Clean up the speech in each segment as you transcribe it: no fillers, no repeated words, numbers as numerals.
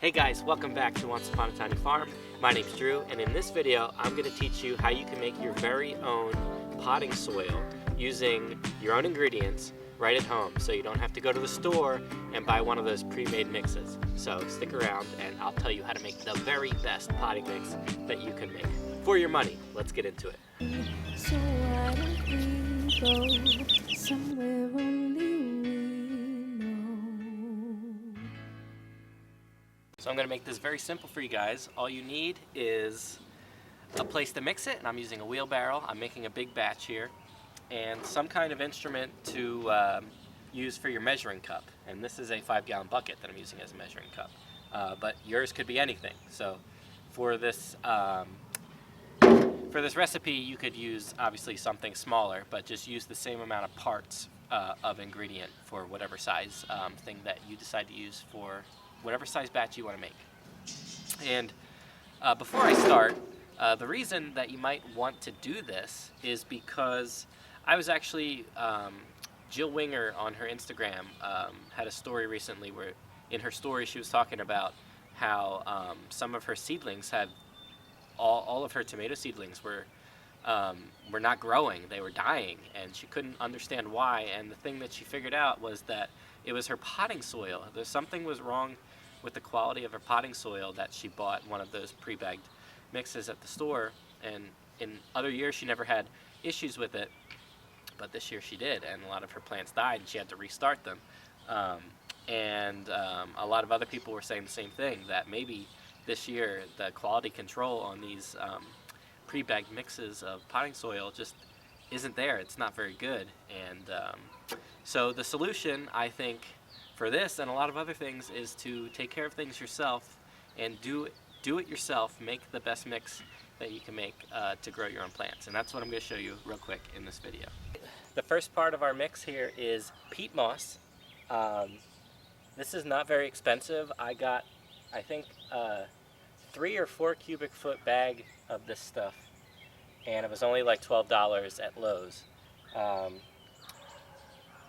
Hey guys, welcome back to Once Upon a Tiny Farm. My name's Drew, and in this video I'm going to teach you how you can make your very own potting soil using your own ingredients right at home, so you don't have to go to the store and buy one of those pre-made mixes. So stick around and I'll tell you how to make the very best potting mix that you can make. For your money, let's get into it. So why don't we go somewhere only we know? So I'm going to make this very simple for you guys. All you need is a place to mix it, and I'm using a wheelbarrow. I'm making a big batch here, and some kind of instrument to use for your measuring cup. And this is a 5-gallon bucket that I'm using as a measuring cup. But yours could be anything. So for this recipe, you could use obviously something smaller, but just use the same amount of parts of ingredient for whatever size thing that you decide to use for whatever size batch you want to make. And before I start, the reason that you might want to do this is because I was actually, Jill Winger on her Instagram had a story recently where in her story she was talking about how some of her seedlings had, all of her tomato seedlings were not growing, they were dying, and she couldn't understand why. And the thing that she figured out was that it was her potting soil. There's something was wrong with the quality of her potting soil that she bought one of those pre-bagged mixes at the store, and in other years she never had issues with it, but this year she did, and a lot of her plants died and she had to restart them. A lot of other people were saying the same thing, that maybe this year the quality control on these pre-bagged mixes of potting soil just isn't there. It's not very good. And so the solution, I think, for this and a lot of other things is to take care of things yourself and do it yourself. Make the best mix that you can make to grow your own plants. And that's what I'm going to show you real quick in this video. The first part of our mix here is peat moss. This is not very expensive. I got, I think, 3 or 4 cubic foot bag of this stuff, and it was only like $12 at Lowe's.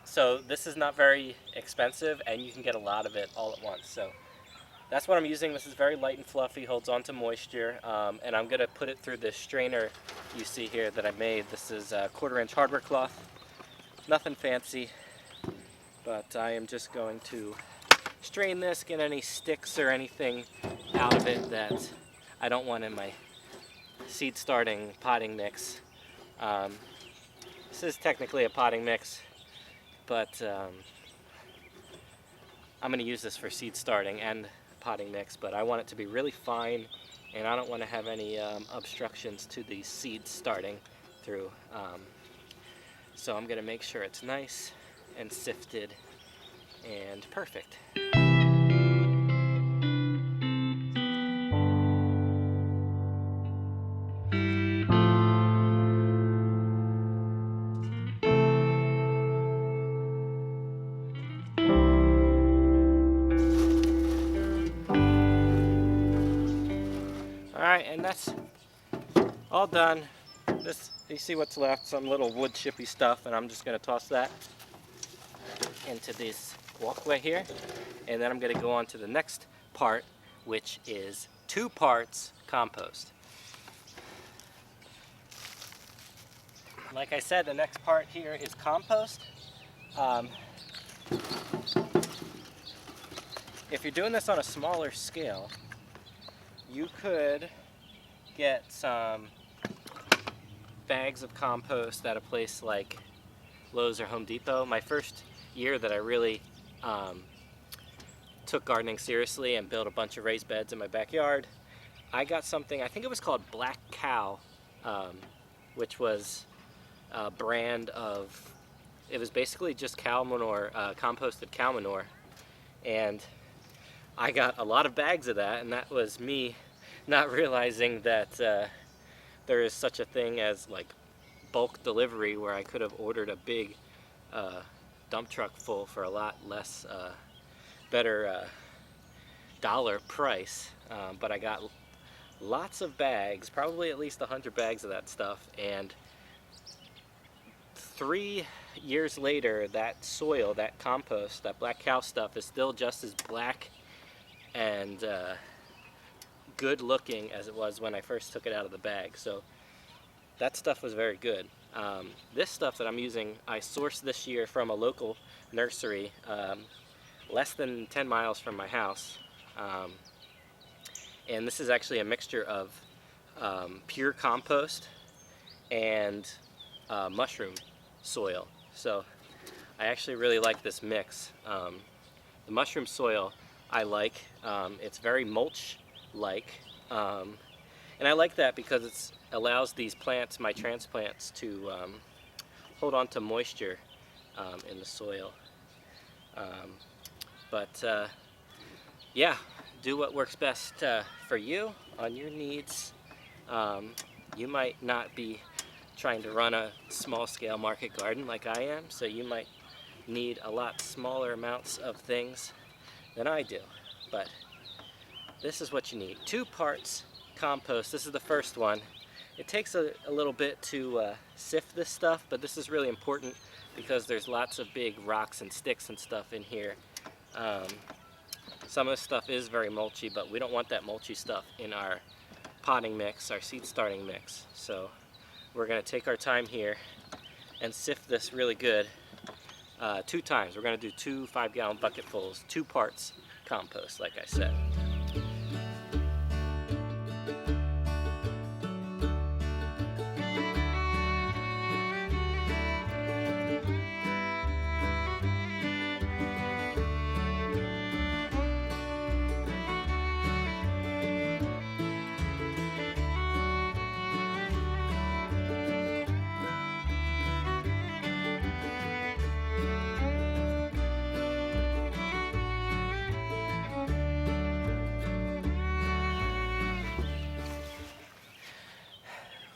So this is not very expensive, and you can get a lot of it all at once. So that's what I'm using. This is very light and fluffy, holds on to moisture, and I'm going to put it through this strainer you see here that I made. This is a 1/4-inch hardware cloth. Nothing fancy, but I am just going to strain this, get any sticks or anything out of it that I don't want in my seed starting potting mix. This is technically a potting mix, but I'm going to use this for seed starting and potting mix, but I want it to be really fine, and I don't want to have any obstructions to the seed starting through. So I'm going to make sure it's nice and sifted and perfect. Alright, and that's all done. This, you see what's left, some little wood chippy stuff, and I'm just going to toss that into this walkway here. And then I'm going to go on to the next part, which is 2 parts compost. Like I said, the next part here is compost. If you're doing this on a smaller scale, you could get some bags of compost at a place like Lowe's or Home Depot. My first year that I really took gardening seriously and built a bunch of raised beds in my backyard, I got something, I think it was called Black Cow, which was a brand of, it was basically just cow manure, composted cow manure, and I got a lot of bags of that, and that was me not realizing that there is such a thing as like bulk delivery, where I could have ordered a big dump truck full for a lot less, better dollar price. But I got lots of bags, probably at least 100 bags of that stuff, and 3 years later, that soil, that compost, that Black Cow stuff is still just as black and good looking as it was when I first took it out of the bag. So that stuff was very good. This stuff that I'm using, I sourced this year from a local nursery less than 10 miles from my house. And this is actually a mixture of pure compost and mushroom soil. So I actually really like this mix. The mushroom soil I like. It's very mulch-like. And I like that because it allows these plants, my transplants, to hold on to moisture in the soil. Yeah, do what works best for you on your needs. You might not be trying to run a small-scale market garden like I am, so you might need a lot smaller amounts of things than I do. But this is what you need. 2 parts compost. This is the first one. It takes a little bit to sift this stuff, but this is really important because there's lots of big rocks and sticks and stuff in here. Some of this stuff is very mulchy, but we don't want that mulchy stuff in our potting mix, our seed starting mix. So we're going to take our time here and sift this really good 2 times. We're going to do 2 5-gallon bucketfuls, 2 parts compost, like I said.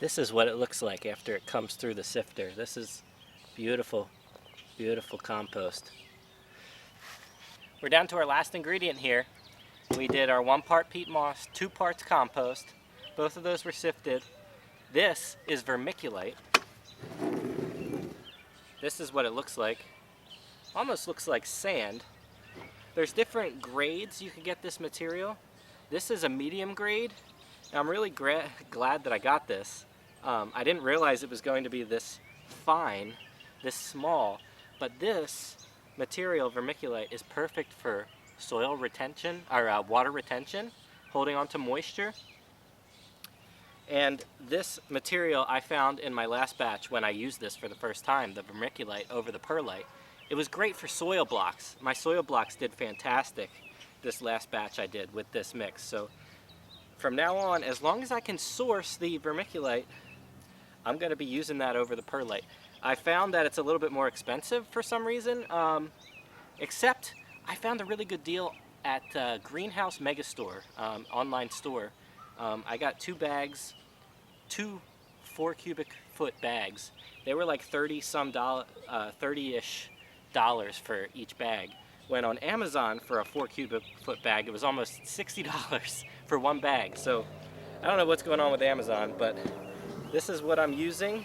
This is what it looks like after it comes through the sifter. This is beautiful, beautiful compost. We're down to our last ingredient here. We did our 1 part peat moss, 2 parts compost. Both of those were sifted. This is vermiculite. This is what it looks like. Almost looks like sand. There's different grades you can get this material. This is a medium grade. I'm really glad that I got this. I didn't realize it was going to be this fine, this small, but this material, vermiculite, is perfect for soil retention, or water retention, holding on to moisture. And this material I found in my last batch when I used this for the first time, the vermiculite over the perlite. It was great for soil blocks. My soil blocks did fantastic this last batch I did with this mix. So from now on, as long as I can source the vermiculite, I'm going to be using that over the perlite. I found that it's a little bit more expensive for some reason, except I found a really good deal at Greenhouse Megastore, online store. I got 2 bags, 2 4 cubic foot bags. They were like $30-ish for each bag. When on Amazon for a 4 cubic foot bag, it was almost $60 for 1 bag. So I don't know what's going on with Amazon, but this is what I'm using.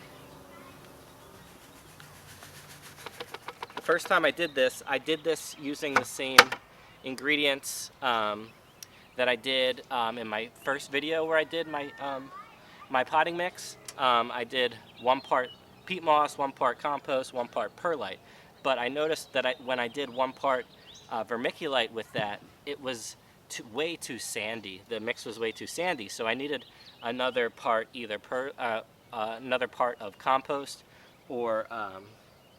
The first time I did this using the same ingredients that I did in my first video where I did my my potting mix. I did 1 part peat moss, 1 part compost, 1 part perlite. But I noticed that when I did 1 part vermiculite with that, it was way too sandy. The mix was way too sandy, so I needed another part, either another part of compost or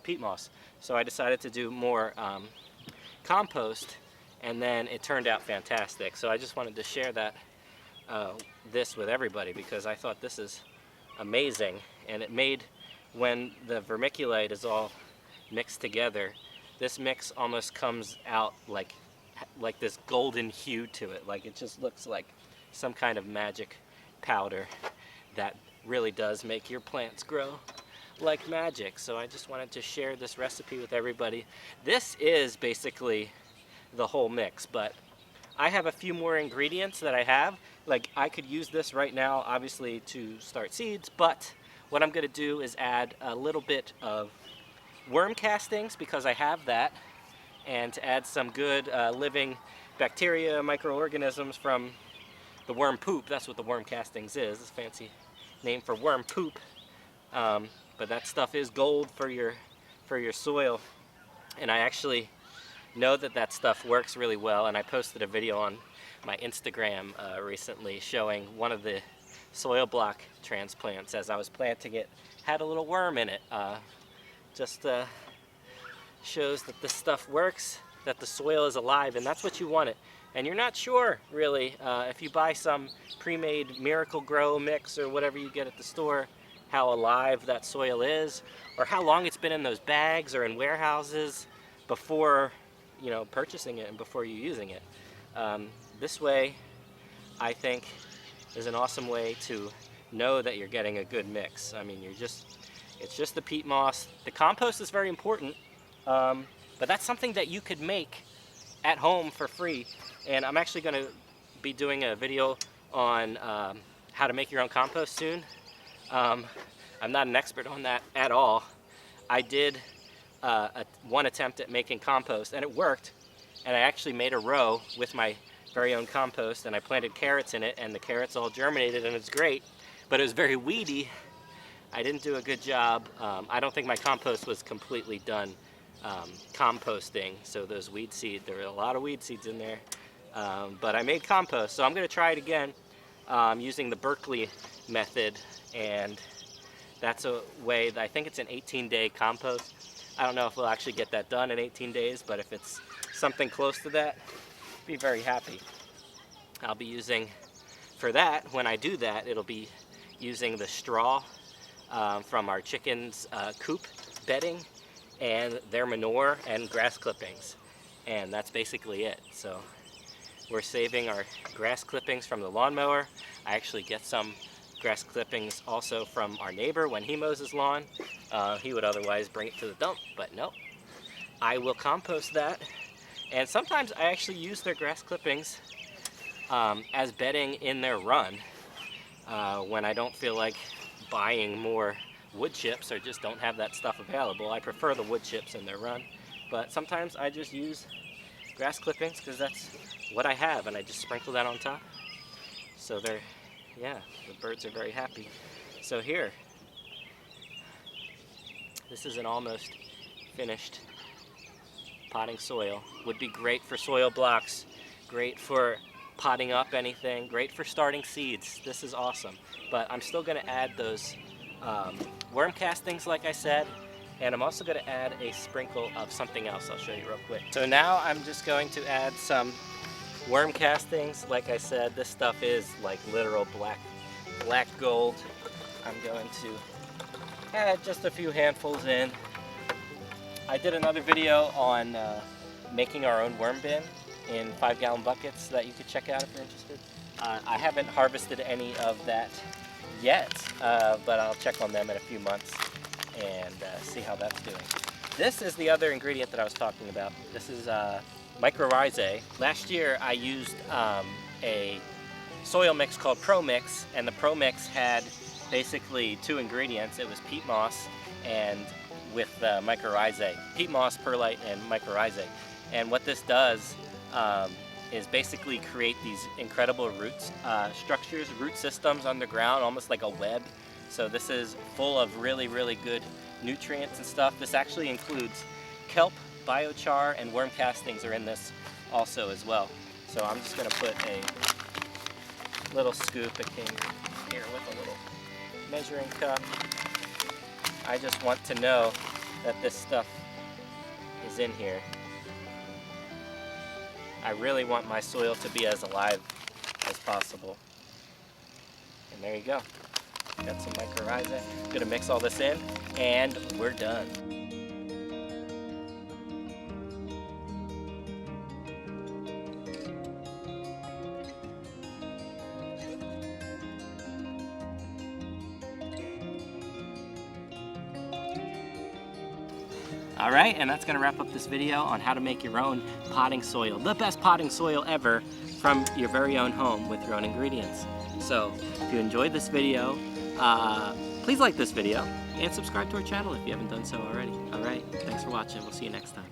peat moss. So I decided to do more compost, and then it turned out fantastic. So I just wanted to share that this with everybody because I thought this is amazing, and it made, when the vermiculite is all mixed together, this mix almost comes out like this golden hue to it. Like it just looks like some kind of magic powder that really does make your plants grow like magic. So I just wanted to share this recipe with everybody. This is basically the whole mix, but I have a few more ingredients that I have. Like I could use this right now, obviously, to start seeds, but what I'm gonna do is add a little bit of worm castings because I have that, and to add some good living bacteria, microorganisms from the worm poop. That's what the worm castings is. It's a fancy name for worm poop. But that stuff is gold for your soil. And I actually know that that stuff works really well, and I posted a video on my Instagram recently showing one of the soil block transplants as I was planting it had a little worm in it. Just shows that this stuff works, that the soil is alive, and that's what you want it. And you're not sure really if you buy some pre-made Miracle Grow mix or whatever you get at the store, how alive that soil is, or how long it's been in those bags or in warehouses before, you know, purchasing it and before you using it. This way, I think, is an awesome way to know that you're getting a good mix. I mean, it's just the peat moss. The compost is very important, but that's something that you could make at home for free. And I'm actually going to be doing a video on how to make your own compost soon. I'm not an expert on that at all. I did one attempt at making compost, and it worked. And I actually made a row with my very own compost, and I planted carrots in it, and the carrots all germinated, and it's great. But it was very weedy. I didn't do a good job. I don't think my compost was completely done composting. So those weed seeds, there were a lot of weed seeds in there. But I made compost, so I'm going to try it again using the Berkeley method, and that's a way that I think it's an 18-day compost. I don't know if we'll actually get that done in 18 days, but if it's something close to that, I'll be very happy. I'll be using, for that, when I do that, it'll be using the straw from our chickens' coop bedding and their manure and grass clippings. And that's basically it. So we're saving our grass clippings from the lawnmower. I actually get some grass clippings also from our neighbor when he mows his lawn. He would otherwise bring it to the dump, but no. I will compost that, and sometimes I actually use their grass clippings as bedding in their run when I don't feel like buying more wood chips or just don't have that stuff available. I prefer the wood chips in their run, but sometimes I just use grass clippings because that's what I have, and I just sprinkle that on top. So they're, yeah, the birds are very happy. So here, this is an almost finished potting soil. Would be great for soil blocks, great for potting up anything, great for starting seeds. This is awesome. But I'm still going to add those worm castings like I said, and I'm also going to add a sprinkle of something else. I'll show you real quick. So now I'm just going to add some worm castings. Like I said, this stuff is like literal black gold. I'm going to add just a few handfuls in. I did another video on making our own worm bin in 5-gallon buckets that you could check out if you're interested. I haven't harvested any of that yet, but I'll check on them in a few months and see how that's doing. This is the other ingredient that I was talking about. This is mycorrhizae. Last year I used a soil mix called Pro Mix, and the Pro Mix had basically 2 ingredients. It was peat moss and with mycorrhizae, peat moss, perlite, and mycorrhizae. And what this does is basically create these incredible roots, structures, root systems underground, almost like a web. So this is full of really, really good nutrients and stuff. This actually includes kelp, biochar, and worm castings are in this also as well. So I'm just going to put a little scoop. It came here with a little measuring cup. I just want to know that this stuff is in here. I really want my soil to be as alive as possible. And there you go. Got some mycorrhizae. Gonna mix all this in, and we're done. All right, and that's gonna wrap up this video on how to make your own potting soil. The best potting soil ever from your very own home with your own ingredients. So if you enjoyed this video, please like this video and subscribe to our channel if you haven't done so already. All right, thanks for watching. We'll see you next time.